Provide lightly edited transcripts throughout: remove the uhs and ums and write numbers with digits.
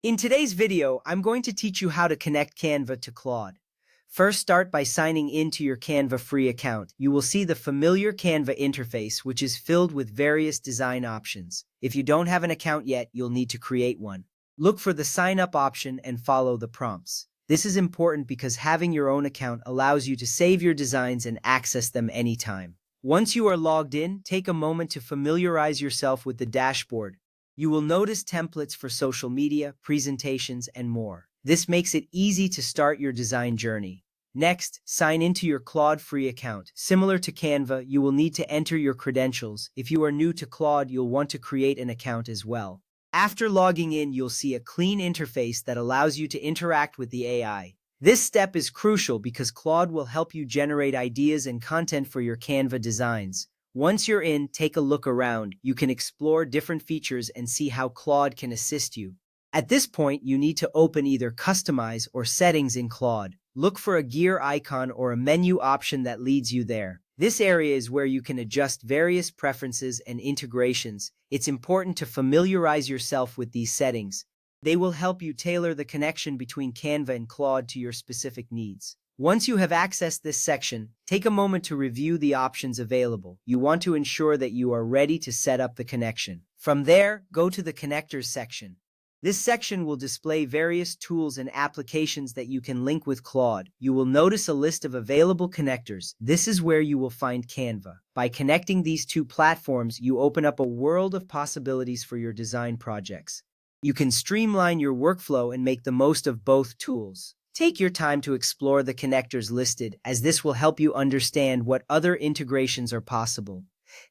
In today's video, I'm going to teach you how to connect Canva to Claude. First, start by signing into your Canva free account. You will see the familiar Canva interface, which is filled with various design options. If you don't have an account yet, you'll need to create one. Look for the sign up option and follow the prompts. This is important because having your own account allows you to save your designs and access them anytime. Once you are logged in, take a moment to familiarize yourself with the dashboard. You will notice templates for social media, presentations, and more. This makes it easy to start your design journey. Next, sign into your Claude free account. Similar to Canva, you will need to enter your credentials. If you are new to Claude, you'll want to create an account as well. After logging in, you'll see a clean interface that allows you to interact with the AI. This step is crucial because Claude will help you generate ideas and content for your Canva designs. Once you're in, take a look around. You can explore different features and see how Claude can assist you. At this point, you need to open either Customize or Settings in Claude. Look for a gear icon or a menu option that leads you there. This area is where you can adjust various preferences and integrations. It's important to familiarize yourself with these settings. They will help you tailor the connection between Canva and Claude to your specific needs. Once you have accessed this section, take a moment to review the options available. You want to ensure that you are ready to set up the connection. From there, go to the Connectors section. This section will display various tools and applications that you can link with Claude. You will notice a list of available connectors. This is where you will find Canva. By connecting these two platforms, you open up a world of possibilities for your design projects. You can streamline your workflow and make the most of both tools. Take your time to explore the connectors listed, as this will help you understand what other integrations are possible.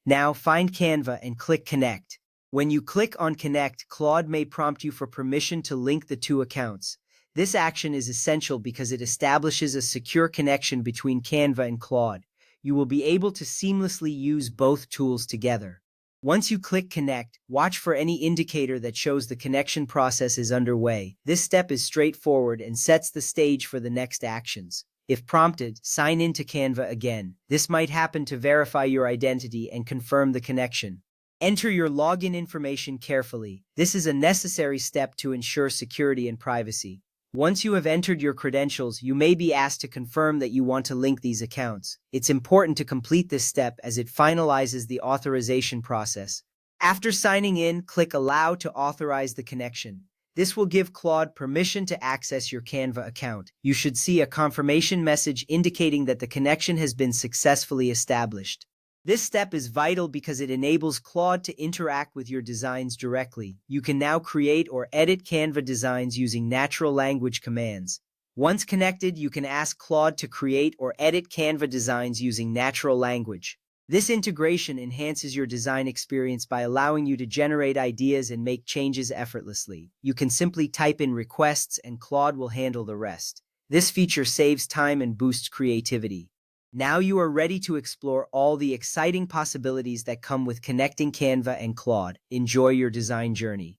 Now, find Canva and click Connect. When you click on Connect, Claude may prompt you for permission to link the two accounts. This action is essential because it establishes a secure connection between Canva and Claude. You will be able to seamlessly use both tools together. Once you click Connect, watch for any indicator that shows the connection process is underway. This step is straightforward and sets the stage for the next actions. If prompted, sign in to Canva again. This might happen to verify your identity and confirm the connection. Enter your login information carefully. This is a necessary step to ensure security and privacy. Once you have entered your credentials, you may be asked to confirm that you want to link these accounts. It's important to complete this step as it finalizes the authorization process. After signing in, click Allow to authorize the connection. This will give Claude permission to access your Canva account. You should see a confirmation message indicating that the connection has been successfully established. This step is vital because it enables Claude to interact with your designs directly. You can now create or edit Canva designs using natural language commands. Once connected, you can ask Claude to create or edit Canva designs using natural language. This integration enhances your design experience by allowing you to generate ideas and make changes effortlessly. You can simply type in requests and Claude will handle the rest. This feature saves time and boosts creativity. Now you are ready to explore all the exciting possibilities that come with connecting Canva and Claude. Enjoy your design journey.